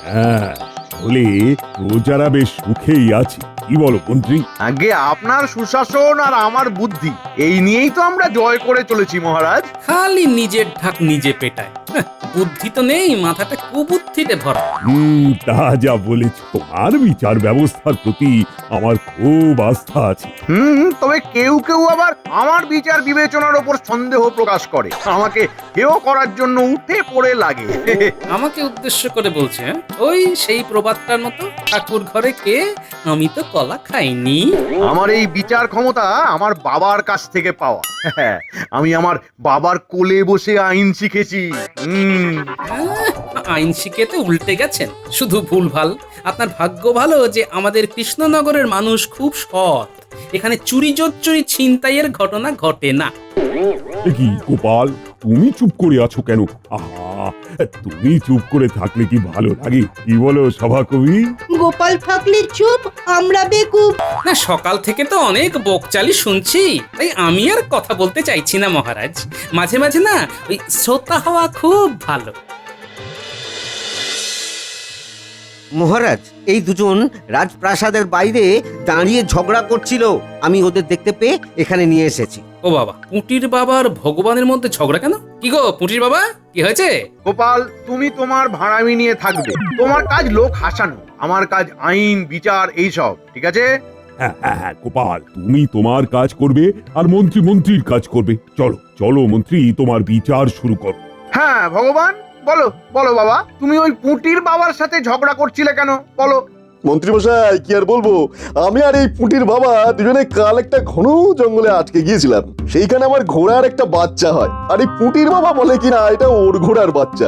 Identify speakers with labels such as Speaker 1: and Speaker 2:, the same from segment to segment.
Speaker 1: হ্যাঁ, বলে প্রজারা বেশ সুখেই আছে। কি বলো মন্ত্রী?
Speaker 2: আগে আপনার সুশাসন আর আমার বুদ্ধি এই নিয়েই তো আমরা জয় করে চলেছি মহারাজ।
Speaker 3: খালি নিজের ঢাক নিজে পেটায়। বুদ্ধি তো নেই, মাথাটা কুবুদ্ধিতে ভরা।
Speaker 1: তা যা বলেছ। তোমার বিচার ব্যবস্থার প্রতি আমার খুব আস্থা আছে।
Speaker 2: তবে কেউ কেউ আবার আমার বিচার বিবেচনার ওপর সন্দেহ প্রকাশ করে, আমাকে হেয় করার জন্য উঠে পড়ে লাগে।
Speaker 3: আমাকে উদ্দেশ্য করে বলছে, হ্যাঁ? ওই সেই প্রবাদটার মতো, ঠাকুর ঘরে কে, আমি তো কলা খাইনি।
Speaker 2: আমার এই বিচার ক্ষমতা আমার বাবার কাছ থেকে পাওয়া। আমি আমার বাবার কোলে বসে আইন শিখেছি।
Speaker 3: আইন শিখেতে উল্টে গেছেন, শুধু ভুলভাল। আপনার ভাগ্য ভালো যে আমাদের কৃষ্ণনগরের মানুষ খুব সৎ, এখানে চুরি চুরি ছিনতাইয়ের ঘটনা ঘটে না।
Speaker 1: এ কি গোপাল, তুমি চুপ করে আছো কেন? আহা, তুমি চুপ করে থাকলে কি ভালো লাগে? কি বলো সভাকবি?
Speaker 4: গোপাল থাকলে চুপ, আমরা বেকুব।
Speaker 3: না, সকাল থেকে তো অনেক বকচালি শুনছি, তাই আমি আর কথা বলতে চাইছি না মহারাজ। মাঝে মাঝে না ওই শ্রোতা হওয়া খুব ভালো।
Speaker 5: মহারাজ, এই দুজন রাজপ্রাসাদের বাইরে দাঁড়িয়ে ঝগড়া করছিল, আমি ওদের দেখতে পেয়ে এখানে নিয়ে এসেছি।
Speaker 3: ও বাবা, পুঁটির বাবার ভগবানের মধ্যে ঝগড়া কেন? কি গো পুঁটির বাবা, কি হয়েছে?
Speaker 2: গোপাল, তুমি তোমার ভাড়ামি নিয়ে থাকবে। তোমার কাজ লোক হাসানো, আমার কাজ আইন বিচার এইসব, ঠিক আছে?
Speaker 1: হ্যাঁ হ্যাঁ হ্যাঁ গোপাল, তুমি তোমার কাজ করবে আর মন্ত্রী মন্ত্রীর কাজ করবে। চলো চলো মন্ত্রী, তোমার বিচার শুরু করো।
Speaker 2: হ্যাঁ ভগবান, বলো বলো বাবা, তুমি ওই পুঁটির বাবার সাথে ঝগড়া করছিলে কেন, বলো।
Speaker 6: মন্ত্রীমশাই, কি আর বলবো, আমি আর এই পুঁটির বাবা দুজনে কাল একটা ঘন জঙ্গলে আটকে গিয়েছিলাম। সেইখানে আমার ঘোড়ার একটা বাচ্চা হয়, আর এই পুঁটির বাবা বলে কিনা এটা ওর ঘোড়ার বাচ্চা।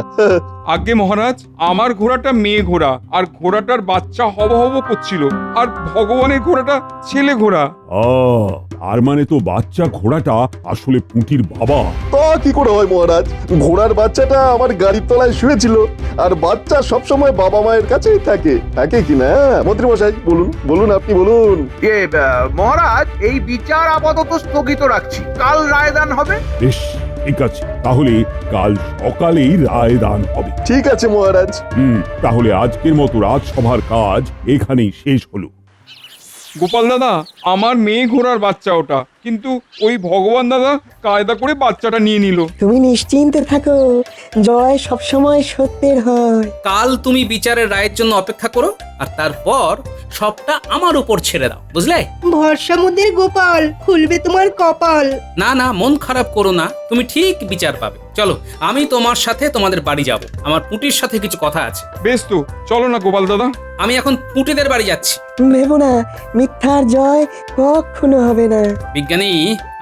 Speaker 7: আগে মহারাজ, আমার ঘোড়াটা মেয়ে ঘোড়া, আর ঘোড়াটার বাচ্চা হব হব করছিল, আর ভগবানের ঘোড়াটা ছেলে ঘোড়া।
Speaker 1: আর মানে তো বাচ্চা ঘোড়াটা আসলে পুঁটির বাবা।
Speaker 6: তা কি করে হয় মহারাজ, ঘোড়ার বাচ্চাটা আমার গাড়ির তলায় শুয়েছিল, আর বাচ্চা সবসময় বাবা মায়ের কাছেই থাকে, থাকে কিনা? মন্ত্রীমশাই বলুন বলুন, আপনি বলুন।
Speaker 2: মহারাজ, এই বিচার আপাতত স্থগিত রাখছি, কাল রায়দান হবে।
Speaker 1: বেশ, ঠিক আছে, তাহলে কাল সকালেই রায়দান হবে।
Speaker 6: ঠিক আছে মহারাজ।
Speaker 1: তাহলে আজকের মতো রাজসভার কাজ এখানেই শেষ হলো।
Speaker 7: গোপাল দাদা, আমার মেয়ে ঘোড়ার বাচ্চা ওটা, কিন্তু ওই ভগবান দাদা কায়দা করে বাচ্চাটা নিয়ে নিল।
Speaker 8: তুমি নিশ্চিন্তে থাকো, জয় সবসময় সত্যের হয়।
Speaker 3: কাল তুমি বিচারের রায়ের জন্য অপেক্ষা করো, আর তারপর সবটা আমার উপর ছেড়ে দাও, বুঝলে?
Speaker 4: ভরসা মুদের গোপাল, খুলবে তোমার কপাল।
Speaker 3: না না, মন খারাপ করো না, তুমি ঠিক বিচার পাবে। চলো, আমি তোমার সাথে তোমাদের বাড়ি যাব, আমার পুঁটির সাথে কিছু কথা আছে।
Speaker 7: বেশ তো, চলো না গোপাল দাদা।
Speaker 3: আমি এখন পুঁটিদের বাড়ি যাচ্ছি।
Speaker 8: ভেবো না, মিথ্যার জয় কখনো হবে না।
Speaker 3: বিজ্ঞানী,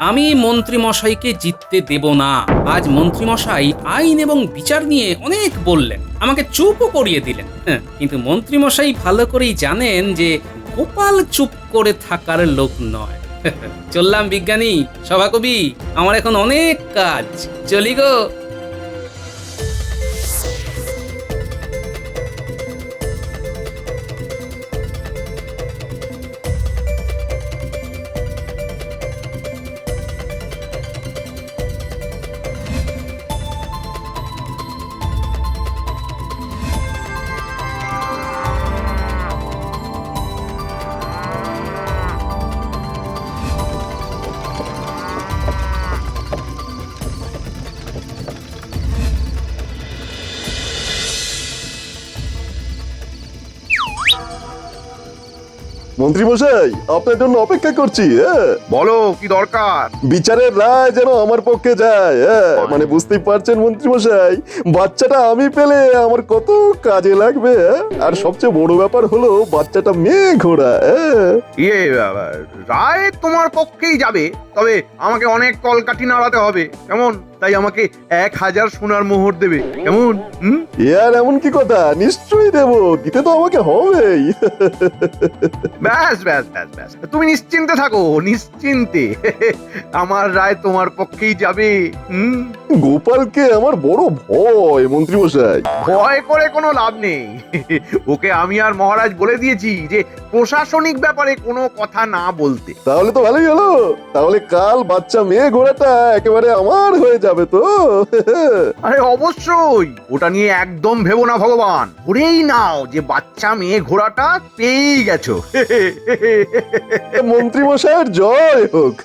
Speaker 3: আমি মন্ত্রী মশাইকে জিততে দেব না। আজ মন্ত্রী মশাই আইন এবং বিচার নিয়ে অনেক বললেন, আমাকে চুপও করিয়ে দিলেন। কিন্তু মন্ত্রী মশাই ভালো করেই জানেন যে গোপাল চুপ করে থাকার লোক নয়। চললাম বিজ্ঞানী, সভাকবি, আমার এখন অনেক কাজ, চলি গো।
Speaker 6: মন্ত্রীমশাই, আপনার জন্য অপেক্ষা করছি।
Speaker 2: বলো কি দরকার?
Speaker 6: বিচারের রায় যেন আমার পক্ষে যায়। মানে বুঝতেই পারছেন মন্ত্রীমশাই, বাচ্চাটা আমি পেলে আমার কত কাজে লাগবে। আর সবচেয়ে বড় ব্যাপার হলো বাচ্চাটা মেয়ে ঘোড়া।
Speaker 2: রায় তোমার পক্ষেই যাবে, তবে আমাকে অনেক কলকাঠি নাড়াতে হবে, কেমন? তাই আমাকে 1000 সোনার মোহর দেবে, কেমন?
Speaker 6: আর এমন কি কথা, নিশ্চয়ই দেবো, দিতে তো আমাকে হবেই।
Speaker 2: ব্যাস ব্যাস ব্যাস ব্যাস, তুমি নিশ্চিন্তে থাকো, নিশ্চিন্তে। আমার রায় তোমার পক্ষেই যাবে।
Speaker 6: গোপালকে আমার বড় ভয় মন্ত্রীমশাই।
Speaker 2: ভয় করে কোনো লাভ নেই। ওকে আমি আর মহারাজ বলে দিয়েছি যে প্রশাসনিক ব্যাপারে কোনো কথা না বলতে।
Speaker 6: তাহলে তো ভালোই হলো, তাহলে কাল বাচ্চা মেয়ে ঘোড়াটা একেবারে আমার হয়ে যাবে তো।
Speaker 2: আরে অবশ্যই, ওটা নিয়ে একদম ভেবো না ভগবান, ধরেই নাও যে বাচ্চা মেয়ে ঘোড়াটা পেয়েই গেছো।
Speaker 6: মন্ত্রীমশাইয়ের জয় হোক।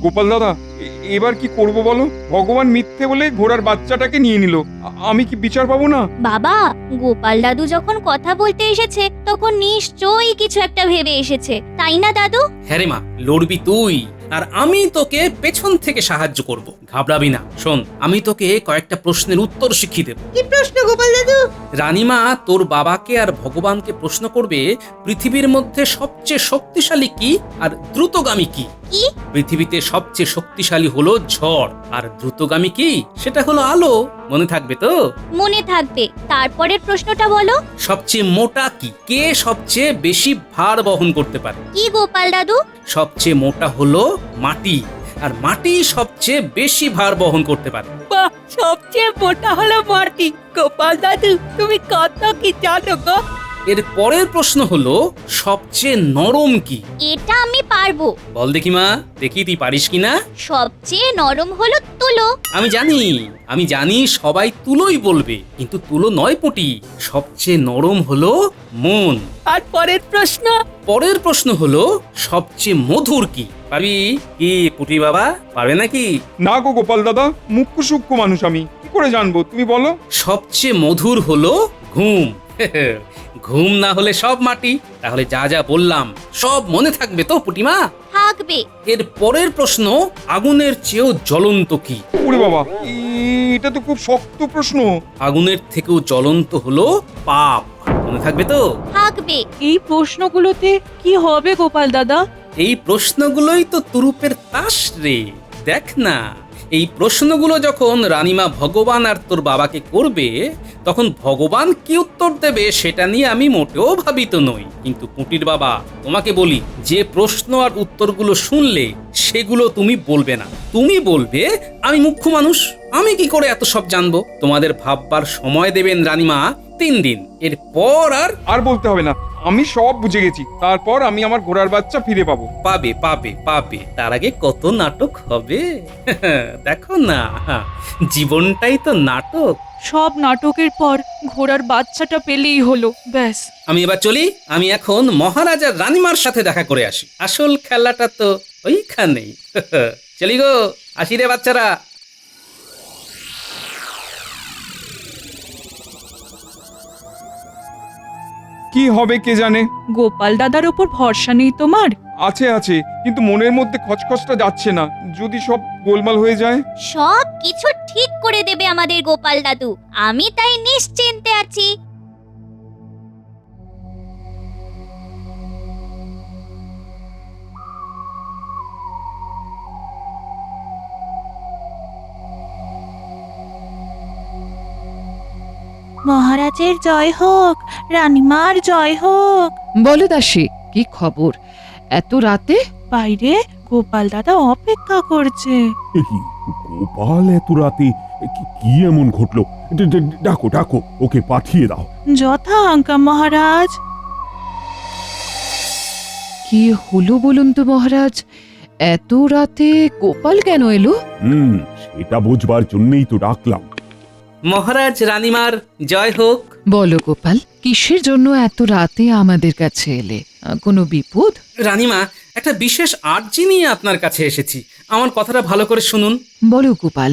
Speaker 7: গোপাল দাদা, এবার কি করব বলো? ভগবান মিথ্যে বলে ঘোড়ার বাচ্চাটাকে নিয়ে নিল। আমি কি বিচার পাবো না?
Speaker 9: বাবা, গোপাল দাদু যখন কথা বলতে এসেছে তখন নিশ্চয়ই কিছু একটা ভেবে এসেছে, তাই না দাদু?
Speaker 3: হ্যাঁ রে মা, লড়বি তুই আর আমি তোকে পেছন থেকে সাহায্য করব। ঘাবড়াবি না। শোন, আমি তোকে কয়েকটা প্রশ্নের উত্তর শিখিয়ে দেব।
Speaker 4: কি প্রশ্ন গোপাল দাদু?
Speaker 3: রানীমা তোর বাবাকে আর ভগবানকে প্রশ্ন করবে, পৃথিবীর মধ্যে সবচেয়ে শক্তিশালী কি আর দ্রুতগামী কি?
Speaker 9: কি?
Speaker 3: পৃথিবীতে সবচেয়ে শক্তিশালী হলো ঝড়, আর দ্রুতগামী কি? সেটা হলো আলো। মনে থাকবে তো?
Speaker 9: মনে থাকবে। তারপরের প্রশ্নটা বলো।
Speaker 3: সবচেয়ে মোটা কি? কে সবচেয়ে বেশি ভার বহন করতে পারে?
Speaker 9: কি গোপাল দাদু?
Speaker 3: সবচেয়ে মোটা হলো মাটি, আর মাটি সবচেয়ে বেশি ভার বহন করতে পারে।
Speaker 4: বাহ, সবচেয়ে মোটা হলো মাটি। গোপাল দাদু, তুমি কত কি জানো গো?
Speaker 3: এর পরের প্রশ্ন হলো সবচেয়ে নরম কি?
Speaker 9: এটা আমি পারবো।
Speaker 3: বল দেখি মা, দেখি তুই পারিস কিনা।
Speaker 9: সবচেয়ে নরম হলো তুলো।
Speaker 3: আমি জানি সবাই তুলোই বলবে, কিন্তু তুলো নয় পুটি। সবচেয়ে নরম হলো মন।
Speaker 4: আর পরের প্রশ্ন?
Speaker 3: পরের প্রশ্ন হলো সবচেয়ে মধুর কি? পারবি কি পুটি বাবা? পারবে নাকি?
Speaker 7: না গো গোপাল দাদা, মুখ্য সূক্ষ্ম মানুষ আমি, কি করে জানবো? তুমি বলো।
Speaker 3: সবচেয়ে মধুর হলো ঘুম। ঘুম না হলে সব মাটি। তাহলে যা যা বললাম সব মনে থাকবে তো পুটিমা?
Speaker 9: থাকবে।
Speaker 3: এর পরের প্রশ্ন, আগুনের চেয়েও জ্বলন্ত কি?
Speaker 7: ওরে বাবা, এটা তো খুব শক্ত প্রশ্ন।
Speaker 3: আগুনের থেকেও জ্বলন্ত হলো পাপ। মনে থাকবে তো?
Speaker 9: থাকবে।
Speaker 4: এই প্রশ্নগুলোতে কি হবে গোপাল দাদা?
Speaker 3: এই প্রশ্নগুলোই তো তুরুপের তাস রে। দেখ না, এই প্রশ্নগুলো যখন রানীমা ভগবান আর তোর বাবাকে করবে, তখন ভগবান কি উত্তর দেবে সেটা নিয়ে আমি মোটেও ভাবিত নই। কিন্তু পুটির বাবা, তোমাকে বলি, যে প্রশ্ন আর উত্তরগুলো শুনলে সেগুলো তুমি বলবে না। তুমি বলবে আমি মুখ্য মানুষ, আমি কি করে এত সব জানবো? তোমাদের ভাববার সময় দেবেন রানীমা 3 দিন। এরপর আর
Speaker 7: বলতে হবে না, আমি সব বুঝে গেছি। তারপর আমি আমার ঘোড়ার বাচ্চা ফিরে পাবো।
Speaker 3: পাবে পাবে পাবে। তার আগে কত নাটক হবে। দেখো না, জীবনটাই তো নাটক।
Speaker 4: সব নাটকের পর ঘোড়ার বাচ্চাটা পেলেই হলো, ব্যাস।
Speaker 3: আমি এবার চলি। আমি এখন মহারাজা রানীমার সাথে দেখা করে আসি। আসল খেলাটা তো ওইখানেই। চলি গো, আসি রে বাচ্চারা।
Speaker 7: কি হবে কে জানে।
Speaker 4: গোপাল দাদার ওপর ভরসা নেই তোমার?
Speaker 7: আছে আছে, কিন্তু মনের মধ্যে খচখচটা যাচ্ছে না। যদি সব গোলমাল হয়ে যায়।
Speaker 9: সব কিছু ঠিক করে দেবে আমাদের গোপাল দাদু, আমি তাই নিশ্চিন্তে আছি।
Speaker 4: মহারাজের জয় হোক, রানীমার জয় হোক।
Speaker 10: বলো দাসী, কি খবর এত রাতে?
Speaker 4: বাইরে গোপাল দাদা অপেক্ষা করছে।
Speaker 1: এ কি গোপাল এত রাতে? কি এমন ঘটলো? ডাকো ডাকো, ওকে পাঠিয়ে দাও।
Speaker 4: যথা আজ্ঞা মহারাজ।
Speaker 10: কি হলো বলুন তো মহারাজ, এত রাতে গোপাল কেন এলো?
Speaker 1: সেটা বুঝবার জন্যই তো ডাকলাম।
Speaker 3: মহারাজ রানীমার জয় হোক।
Speaker 10: বলো গোপাল, কিসের জন্য এত রাতে আমাদের কাছে এলে? কোনো বিপদ?
Speaker 3: রানীমা, একটা বিশেষ আর্জি নিয়ে আপনার কাছে এসেছি। আমার কথাটা ভালো করে শুনুন।
Speaker 10: বলো গোপাল,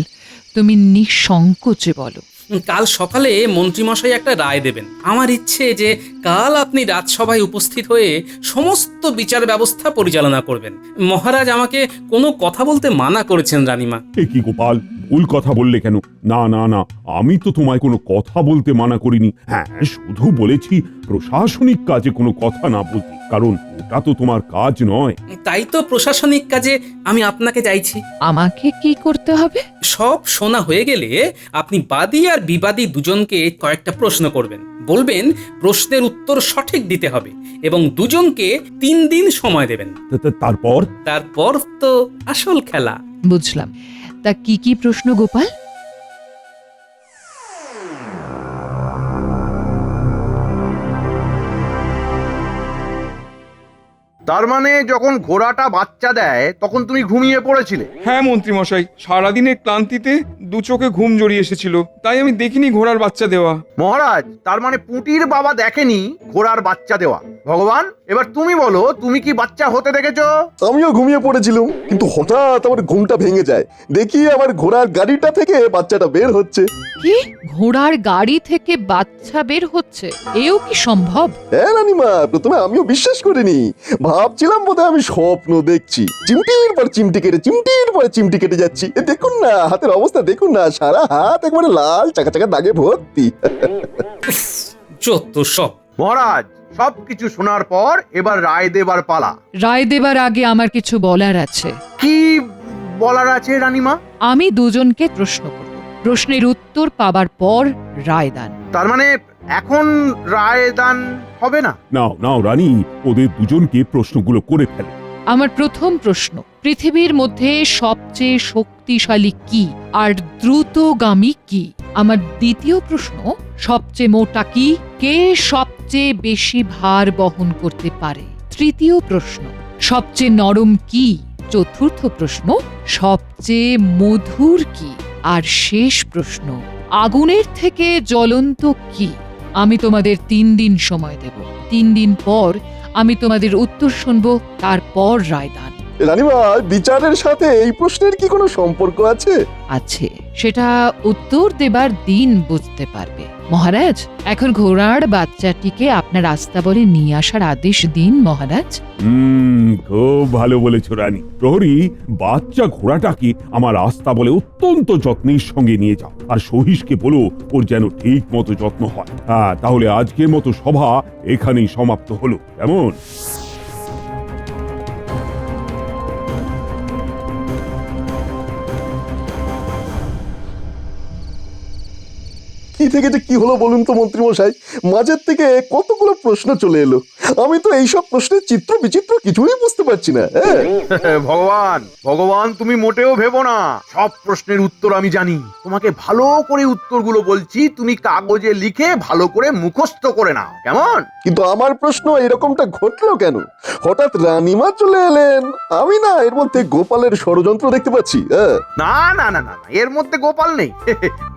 Speaker 10: তুমি নিঃসংকোচে বলো।
Speaker 3: কাল সকালে মন্ত্রীমশাই একটা রায় দেবেন। আমার ইচ্ছে যে কাল আপনি রাজসভায় উপস্থিত হয়ে সমস্ত বিচার ব্যবস্থা পরিচালনা করবেন। মহারাজ আমাকে কোনো কথা বলতে মানা করেছেন রানীমা।
Speaker 1: এ কি গোপাল, ভুল কথা বললে কেন? না না না, আমি তো তোমায় কোনো কথা বলতে মানা করিনি। হ্যাঁ, শুধু বলেছি প্রশাসনিক কাজে কোনো কথা না বলতে, কারণ ওটা তো তোমার কাজ নয়।
Speaker 3: তাই তো প্রশাসনিক কাজে আমি আপনাকে চাইছি।
Speaker 10: আমাকে কি করতে হবে?
Speaker 3: সব শোনা হয়ে গেলে আপনি বাদী আর বিবাদী দুজনকে কয়েকটা প্রশ্ন করবেন। বলবেন প্রশ্নের উত্তর সঠিক দিতে হবে এবং দুজনকে 3 দিন সময় দেবেন।
Speaker 1: তারপর
Speaker 3: তারপর তো আসল খেলা।
Speaker 10: বুঝলাম। তা কি কি প্রশ্ন গোপাল?
Speaker 2: তার মানে যখন ঘোড়াটা বাচ্চা দেয় তখন তুমি ঘুমিয়ে পড়েছিলে?
Speaker 7: হ্যাঁ মন্ত্রী মশাই, সারাদিনের ক্লান্তিতে দু চোখে ঘুম জড়িয়ে এসেছিল, তাই আমি দেখিনি ঘোড়ার বাচ্চা দেওয়া।
Speaker 2: মহারাজ, তার মানে পুঁটির বাবা দেখেনি ঘোড়ার বাচ্চা দেওয়া। ভগবান, এবার তুমি বলো, তুমি কি বাচ্চা হতে দেখেছো?
Speaker 6: আমিও ঘুমিয়ে পড়েছিলাম, কিন্তু হঠাৎ আমার ঘুমটা ভেঙে যায়, দেখি আমার ঘোড়ার গাড়িটা থেকে বাচ্চাটা বের হচ্ছে।
Speaker 10: কি, ঘোড়ার গাড়ি থেকে বাচ্চা বের হচ্ছে? এও কি সম্ভব?
Speaker 6: হ্যাঁ রানীমা, প্রথমে আমিও বিশ্বাস করিনি, ভাবছিলাম বোধহয় আমি স্বপ্ন দেখছি। চিমটির পর চিমটি কেটে, চিমটির পর চিমটি কেটে যাচ্ছি। দেখুন না হাতের অবস্থা, দেখুন না, সারা হাত একবারে লাল চাকা চাকা দাগে ভর্তি।
Speaker 3: যত সব।
Speaker 2: মহারাজ, সবকিছু শোনার পর এবার রায় দেবার পালা।
Speaker 10: রায় দেবার আগে আমার কিছু বলার আছে।
Speaker 2: কি বলার আছে রানীমা?
Speaker 10: আমি দুজনকে প্রশ্ন করব, প্রশ্নের উত্তর পাবার পর রায় দান।
Speaker 2: তার মানে এখন রায় দান হবে না?
Speaker 1: নাও নাও রানী, ওদের দুজনকে প্রশ্নগুলো করে ফেলে।
Speaker 10: আমার প্রথম প্রশ্ন, পৃথিবীর মধ্যে সবচেয়ে শক্তিশালী কি আর দ্রুতগামী কি? আমার দ্বিতীয় প্রশ্ন, সবচেয়ে মোটা কি? কে সবচেয়ে বেশি ভার বহন করতে পারে? তৃতীয় প্রশ্ন, সবচেয়ে নরম কি? চতুর্থ প্রশ্ন, সবচেয়ে মধুর কি? আর শেষ প্রশ্ন, আগুনের থেকে জ্বলন্ত কি? আমি তোমাদের 3 দিন সময় দেব। 3 দিন পর আমি তোমাদের উত্তর শুনবো, তারপর রায় দান।
Speaker 6: রানীমা, বিচারের সাথে এই প্রশ্নের কি কোনো সম্পর্ক আছে?
Speaker 10: আছে, সেটা উত্তর দেবার দিন বুঝতে পারবে। মহারাজ, এখন ঘোড়ার বাচ্চাটিকে আপনার আস্তাবলে নিয়ে আসার আদেশ দিন মহারাজ।
Speaker 1: খুব ভালো বলেছ রানী। প্রহরী, বাচ্চা ঘোড়াটাকে আমার আস্তাবলে অত্যন্ত যত্নের সঙ্গে নিয়ে যাও, আর সহিসকে বলো ওর যেন ঠিক মতো যত্ন হয়। হ্যাঁ, তাহলে আজকের মতো সভা এখানেই সমাপ্ত হলো, কেমন?
Speaker 6: কি থেকে যে কি হলো বলুন তো মন্ত্রী মশাই, মাঝের থেকে কতগুলো প্রশ্ন চলে এলো, আমি তো এইসব প্রশ্নের চিত্র বিচিত্র কিছুই বুঝতে পারছি না।
Speaker 2: ভগবান ভগবান, তুমি মোটেও ভেবো না, সব প্রশ্নের উত্তর আমি জানি। তোমাকে ভালো করে উত্তরগুলো বলছি, তুমি কাগজে লিখে ভালো করে মুখস্থ করে নাও, কেমন?
Speaker 6: কিন্তু আমার প্রশ্ন এরকমটা ঘটলো কেন? হঠাৎ রানীমা চলে এলেন, আমি না এর মধ্যে গোপালের ষড়যন্ত্র দেখতে পাচ্ছি।
Speaker 2: না না না না, এর মধ্যে গোপাল নেই।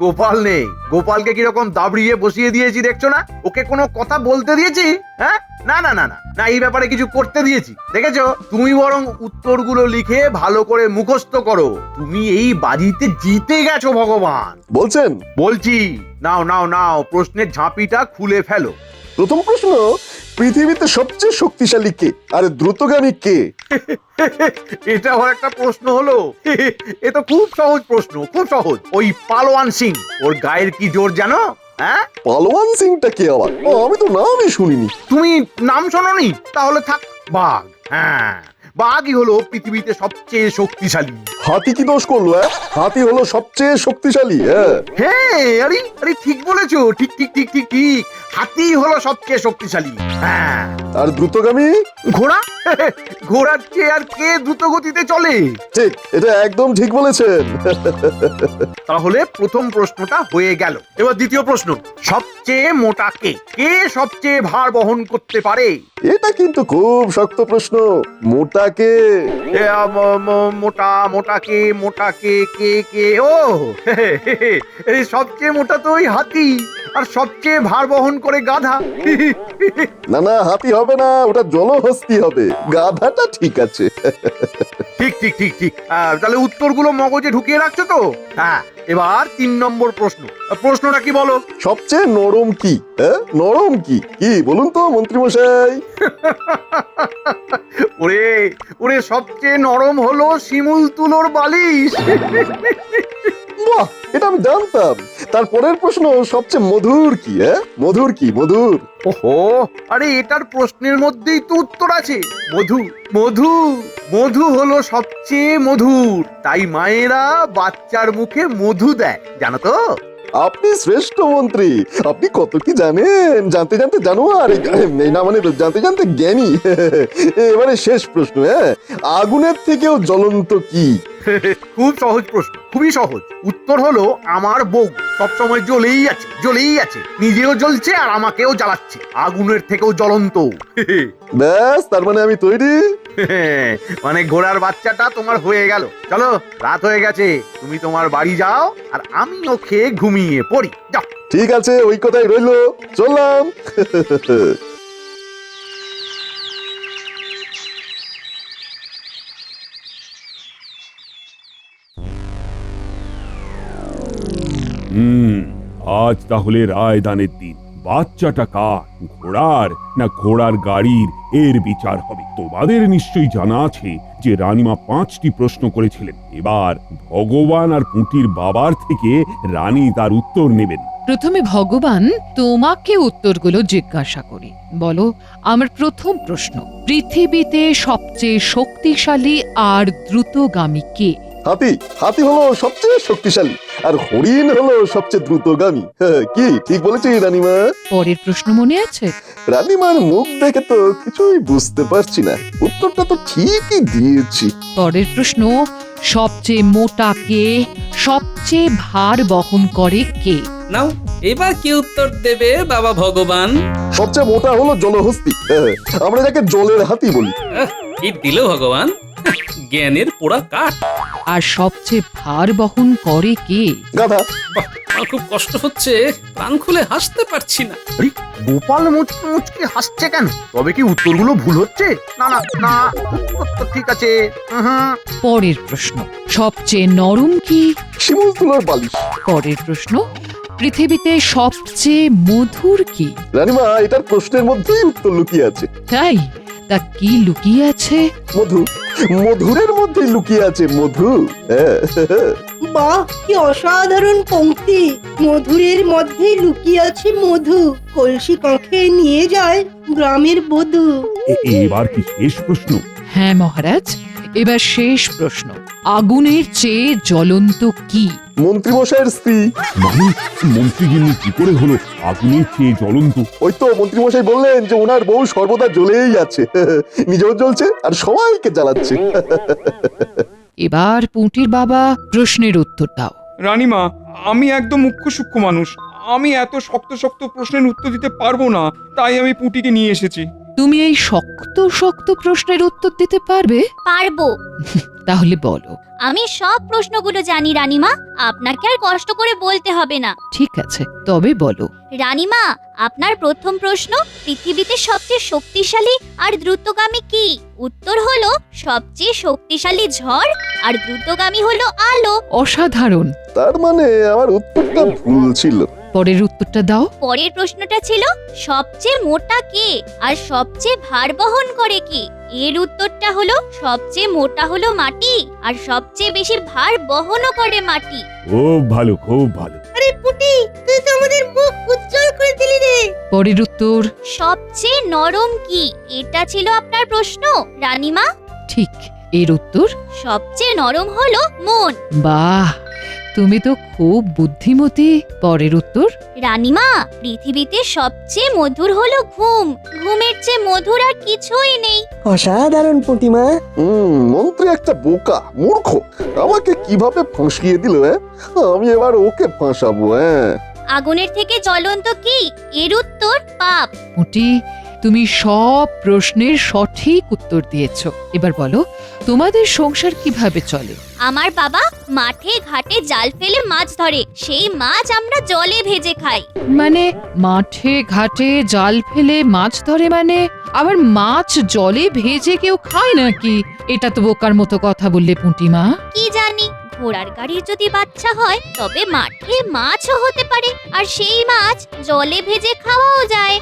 Speaker 2: গোপাল নেই। গোপালকে কিরকম দাবড়িয়ে বসিয়ে দিয়েছি দেখছো না? ওকে কোনো কথা বলতে দিয়েছি? হ্যাঁ, না না না না না, এই ব্যাপারে কিছু করতে দিয়েছি দেখেছো? তুমি বরং উত্তরগুলো লিখে ভালো করে মুখস্থ করো। তুমি এই বাজিতে জিতে গেছো ভগবান।
Speaker 6: বলছেন?
Speaker 2: বলছি, নাও নাও নাও, প্রশ্নের ঝাঁপিটা খুলে ফেলো।
Speaker 6: প্রথম প্রশ্ন, পৃথিবীতে সবচেয়ে শক্তিশালী কে আর দ্রুতগামী কে?
Speaker 2: এটাও একটা প্রশ্ন হলো? এ তো খুব সহজ প্রশ্ন, খুব সহজ। ওই পালোয়ান সিং, ওর গায়ের কি জোর জানো? হ্যাঁ,
Speaker 6: পালোয়ান সিংটা কে আবার? আমি তো নামই শুনিনি।
Speaker 2: তুমি নাম শোনোনি? তাহলে থাক। বাঘ, হ্যাঁ, বাঘই হলো পৃথিবীতে সবচেয়ে শক্তিশালী।
Speaker 6: হাতি কি দোষ করলো? হাতি হলো সবচেয়ে শক্তিশালী।
Speaker 2: হ্যাঁ, আরে আরে, ঠিক বলেছো, ঠিক ঠিক ঠিক ঠিক ঠিক, হাতি হলো সবচেয়ে শক্তিশালী। হ্যাঁ,
Speaker 6: আর দ্রুতগামী?
Speaker 2: ঘোড়া। ঘোড়ার চেয়ে আর কে দ্রুত গতিতে চলে?
Speaker 6: ঠিক, এটা একদম ঠিক বলেছেন।
Speaker 2: তাহলে প্রথম প্রশ্নটা হয়ে গেল। এবার দ্বিতীয় প্রশ্ন, সবচেয়ে মোটা কে? কে সবচেয়ে ভার বহন করতে পারে?
Speaker 6: এটা কিন্তু খুব শক্ত প্রশ্ন। মোটা কে?
Speaker 2: মোটা মোটা কে? মোটা কে কে কে? ও, এই সবচেয়ে মোটা তো ওই হাতি, আর সবচেয়ে ভার বহন করে গাধা।
Speaker 6: না না, হাতি হবে না, ওটা জলহস্তি হবে। গাধাটা ঠিক আছে।
Speaker 2: ঠিক ঠিক ঠিক ঠিক। তাহলে উত্তরগুলো মগজে ঢুকিয়ে রাখছো তো? হ্যাঁ, এবার 3 নম্বর প্রশ্ন। প্রশ্নটা কি বলো?
Speaker 6: সবচেয়ে নরম কি? নরম কি কি বলুন তো মন্ত্রী মশাই?
Speaker 2: ওরে ওরে, সবচেয়ে নরম হলো শিমুল তুলোর বালিশ।
Speaker 6: বাহ, এটা আমি জানতাম। তারপরের প্রশ্ন, সবচেয়ে মধুর কি? মধুর কি? মধুর?
Speaker 2: ওহো, আরে এটার প্রশ্নের মধ্যেই তো উত্তর আছে। মধু মধু মধু হলো সবচেয়ে মধুর, তাই মায়েরা বাচ্চার মুখে মধু দেয়, জানো তো?
Speaker 6: আপনি শ্রেষ্ঠ মন্ত্রী, আপনি কত কি জানেন, জানতে জানতে জানোয়ার, এই না মানে জানতে জানতে জ্ঞানী। এবারে শেষ প্রশ্ন, হ্যাঁ, আগুনের থেকেও জ্বলন্ত কি?
Speaker 2: খুব সহজ প্রশ্ন, খুবই সহজ। উত্তর হলো আমার বউ। সবসময় জ্বলেই আছে, জ্বলেই আছে, নিজেও জ্বলছে আর আমাকেও জ্বালাচ্ছে, আগুনের থেকেও জ্বলন্ত।
Speaker 6: ব্যাস, তার মানে আমি তৈরি।
Speaker 2: মানে ঘোড়ার বাচ্চাটা তোমার হয়ে গেল। চলো, রাত হয়ে গেছে, তুমি তোমার বাড়ি যাও আর আমিও খেয়ে ঘুমিয়ে পড়ি। যাও।
Speaker 6: ঠিক আছে, ওই কথাই রইলো, চললাম।
Speaker 1: আজ তাহলে রায়দানের দিন। বাচ্চাটা কার, ঘোড়ার না ঘোড়ার গাড়ির, এর বিচার হবে। তোমাদের নিশ্চয়ই জানা আছে যে রানীমা 5টি প্রশ্ন করেছিলেন। এবার ভগবান আর পুঁটির বাবার থেকে রানী তার উত্তর নেবেন।
Speaker 10: প্রথমে ভগবান তোমাকে উত্তরগুলো জিজ্ঞাসা করি। বলো, আমার প্রথম প্রশ্ন, পৃথিবীতে সবচেয়ে শক্তিশালী আর দ্রুতগামী কে?
Speaker 6: হাতি। হাতি হলো সবচেয়ে শক্তিশালী, আর হরিণ হলো সবচেয়ে দ্রুতগামী। কি ঠিক বলেছি রানীমা?
Speaker 10: পরের প্রশ্ন মনে আছে?
Speaker 6: রানীমার মুখ দেখে তো কিছুই বুঝতে পারছি না, উত্তরটা তো ঠিকই দিয়েছি।
Speaker 10: পরের প্রশ্ন, সবচেয়ে মোটা কে, সবচেয়ে ভার বহন করে কে?
Speaker 3: নাও, এবার কি উত্তর দেবে বাবা ভগবান?
Speaker 6: সবচেয়ে মোটা হলো জলহস্তি, আমরা যাকে জলের হাতি বলি।
Speaker 3: কি দিল ভগবান, জ্ঞানের পোড়া কাঠ।
Speaker 10: আর সবচেয়ে ভার বহন করে কে?
Speaker 6: গাধা।
Speaker 3: আমার খুব কষ্ট হচ্ছে, প্রাণ খুলে হাসতে পারছি না।
Speaker 2: আরে, গোপাল মুচকি মুচকি হাসছে কেন? তবে কি উত্তরগুলো ভুল হচ্ছে? না না না, উত্তর তো ঠিক আছে।
Speaker 10: পরের প্রশ্ন, সবচেয়ে নরম কি?
Speaker 6: শিমুল তুলোর বালিশ।
Speaker 10: পরের প্রশ্ন, পৃথিবীতে সবচেয়ে মধুর কি?
Speaker 6: রানীমা, এটার প্রশ্নের মধ্যেই উত্তর লুকিয়ে আছে।
Speaker 10: তাই? তা কি লুকিয়ে আছে?
Speaker 6: মধু। মধুরের মধ্যে লুকিয়ে আছে মধু।
Speaker 8: বাহ, কি অসাধারণ পংক্তি! মধুরের মধ্যে লুকিয়ে আছে মধু, কলসি কাঁখে নিয়ে যায় গ্রামের বধূ।
Speaker 1: এবার কি শেষ প্রশ্ন?
Speaker 10: হ্যাঁ মহারাজ, এবার শেষ প্রশ্ন, আগুনের চেয়ে জ্বলন্ত কি?
Speaker 6: মন্ত্রী মশাইয়ের স্ত্রী।
Speaker 1: মানে মন্ত্রীগিন্নি কি করে হলো আগুনের চেয়ে জ্বলন্ত?
Speaker 6: ওই তো মন্ত্রী মশাই বললেন যে ওনার বউ সর্বদা জ্বলেই আছে, নিজেও জ্বলছে আর সবাইকে জ্বালাচ্ছে।
Speaker 10: এবার পুঁটির বাবা প্রশ্নের উত্তর দাও।
Speaker 7: রানীমা, আমি একদম মুখ্য সূক্ষ্ম মানুষ, আমি এত শক্ত শক্ত প্রশ্নের উত্তর দিতে পারবো না, তাই আমি পুঁটিকে নিয়ে এসেছি।
Speaker 10: তুমি এই শক্ত শক্ত প্রশ্নের উত্তর দিতে পারবে?
Speaker 9: পারবো।
Speaker 10: তাহলে বলো।
Speaker 9: আমি সব প্রশ্নগুলো জানি রানীমা, আপনাকে আর কষ্ট করে বলতে হবে না।
Speaker 10: ঠিক আছে, তবে বলো।
Speaker 9: রানীমা, আপনার প্রথম প্রশ্ন, পৃথিবীতে সবচেয়ে শক্তিশালী আর দ্রুতগামী কি? উত্তর হলো সবচেয়ে শক্তিশালী ঝড় আর দ্রুতগামী হলো আলো।
Speaker 10: অসাধারণ।
Speaker 6: তার মানে আমার উত্তরটা ভুল ছিল।
Speaker 10: পরের উত্তরটা দাও।
Speaker 9: পরের প্রশ্নটা ছিল সবচেয়ে মোটা কে আর সবচেয়ে ভার বহন করে কে? এর উত্তরটা হলো সবচেয়ে মোটা হলো মাটি আর সবচেয়ে বেশি ভার বহনও করে মাটি।
Speaker 1: খুব ভালো, খুব ভালো।
Speaker 8: আরে পুটি, তুই তো আমাদের মুখ উজ্জ্বল করে দিলি রে।
Speaker 10: পরের উত্তর,
Speaker 9: সবচেয়ে নরম কি? এটা ছিল আপনার প্রশ্ন রানীমা।
Speaker 10: ঠিক। এর উত্তর,
Speaker 9: সবচেয়ে নরম হলো মন।
Speaker 10: বাহ, তুমি তো খুব বুদ্ধিমতী। পরের উত্তর,
Speaker 9: রানীমা, পৃথিবীতে সবচেয়ে মধুর হলো ঘুম। ঘুমের চেয়ে মধুর আর কিছুই নেই।
Speaker 8: অসাধারণ পুটিমা।
Speaker 6: মন্ত্রী একটা বোকা, মূর্খ, আমাকে কিভাবে ফাঁসিয়ে দিল। আমি এবার ওকে ফাঁসাবো।
Speaker 9: আগুনের থেকে জ্বলন্ত কি? এর উত্তর পাপ।
Speaker 10: পুঁটি, তুমি সব প্রশ্নের সঠিক উত্তর দিয়েছ। এবার বলো, তোমাদের সংসার কিভাবে চলে?
Speaker 9: আমার বাবা মাঠে ঘাটে জাল ফেলে মাছ ধরে, সেই মাছ আমরা জলে ভেজে খাই।
Speaker 10: মানে মাঠে ঘাটে জাল ফেলে মাছ ধরে, মানে আবার মাছ জলে ভেজে কেউ খায় নাকি? এটা তো বোকার মতো কথা বললে পুঁটিমা।
Speaker 9: কি জানি, ঘোড়ার গাড়ির যদি বাচ্চা হয় তবে মাঠে মাছও হতে পারে, আর সেই মাছ জলে ভেজে খাওয়াও যায়।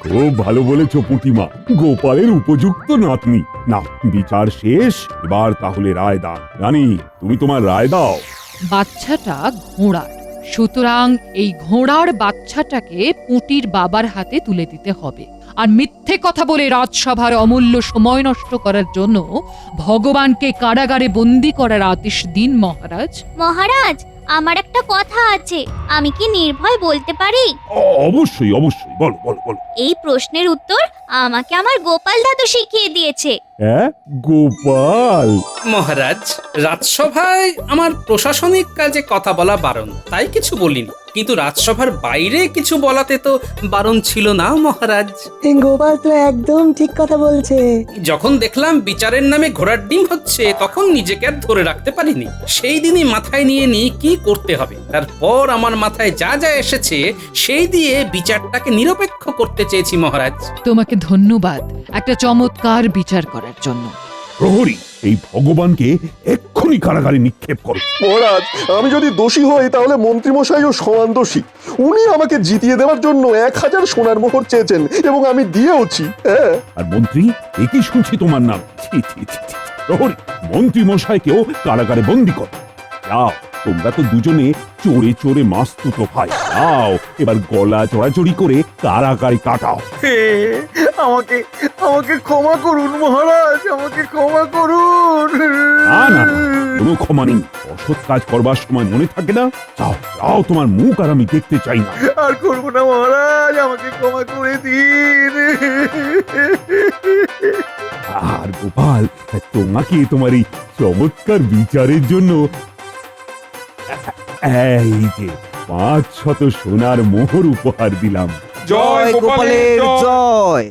Speaker 1: খুব ভালো বলেছ পুঁটিমা, গোপালের উপযুক্ত নাতনি। না, বিচার শেষ, এবার তাহলে রায় দাও। রানী, তুমি তোমার রায় দাও।
Speaker 10: বাচ্চাটা ঘোড়ার, সুতরাং এই ঘোড়ার বাচ্চাটাকে পুঁটির বাবার হাতে তুলে দিতে হবে। আর মিথ্যে কথা বলে রাজসভার অমূল্য সময় নষ্ট করার জন্য ভগবানকে কারাগারে বন্দী করার আদেশ দিন মহারাজ।
Speaker 9: মহারাজ, আমার একটা কথা আছে, আমি কি নির্ভয় বলতে পারি?
Speaker 1: অবশ্যই অবশ্যই, বলো বলো বলো।
Speaker 9: এই প্রশ্নের উত্তর আমাকে আমার গোপাল দাদু শিখিয়ে দিয়েছে।
Speaker 1: হ্যাঁ, গোপাল?
Speaker 3: মহারাজ, রাজসভায় আমার প্রশাসনিক কাজে কথা বলা বারণ, তাই কিছু বলিনি। কিন্তু রাজসভার বাইরে কিছু বলাতে তো বারণ ছিল না মহারাজ।
Speaker 11: গোপাল তো একদম ঠিক কথা বলছে।
Speaker 3: যখন দেখলাম বিচারের নামে ঘোড়ার ডিম হচ্ছে, তখন নিজেকে আর ধরে রাখতে পারিনি। সেই দিনই মাথায় নিয়ে নিই কি করতে হবে। তারপর আমার মাথায় যা যা এসেছে সেই দিয়ে বিচারটাকে নিরপেক্ষ করতে চেয়েছি মহারাজ।
Speaker 10: তোমাকে ধন্যবাদ একটা চমৎকার বিচার করার জন্য।
Speaker 1: প্রহরী, এই ভগবানকে এক্ষুনি কারাগারে নিক্ষেপ করো।
Speaker 6: মহারাজ, আমি যদি দোষী হই তাহলে মন্ত্রীমশাইও সমান দোষী। উনি আমাকে জিতিয়ে দেওয়ার জন্য 1000 সোনার মোহর চেয়েছেন এবং আমি দিয়েওছি। হ্যাঁ।
Speaker 1: আর মন্ত্রী, একই শুনছি তোমার নাম। ছি ছি ছি ছি। প্রহরী, মন্ত্রী মশাইকেও কারাগারে বন্দি করো। যাও, তোমরা তো দুজনে চোরে চোরে মাস্তুতো ভাই। যাও, এবার গলা চড়াচড়ি করে কারাগারে কাটাও।
Speaker 2: আমাকে আমাকে ক্ষমা করুন মহারাজ, আমাকে ক্ষমা করুন।
Speaker 1: না না না, কোনো ক্ষমা নেই। অসৎ কাজ করবার সময় মনে থাকে না? যাও যাও, তোমার মুখ আর আমি দেখতে চাই না।
Speaker 2: আর করবো না মহারাজ, আমাকে ক্ষমা করে দিন।
Speaker 1: আর গোপাল, তোমাকে তোমার এই চমৎকার বিচারের জন্য এই যে 500 সোনার মোহর উপহার দিলাম।
Speaker 7: জয় গোপালের জয়।
Speaker 5: জয়।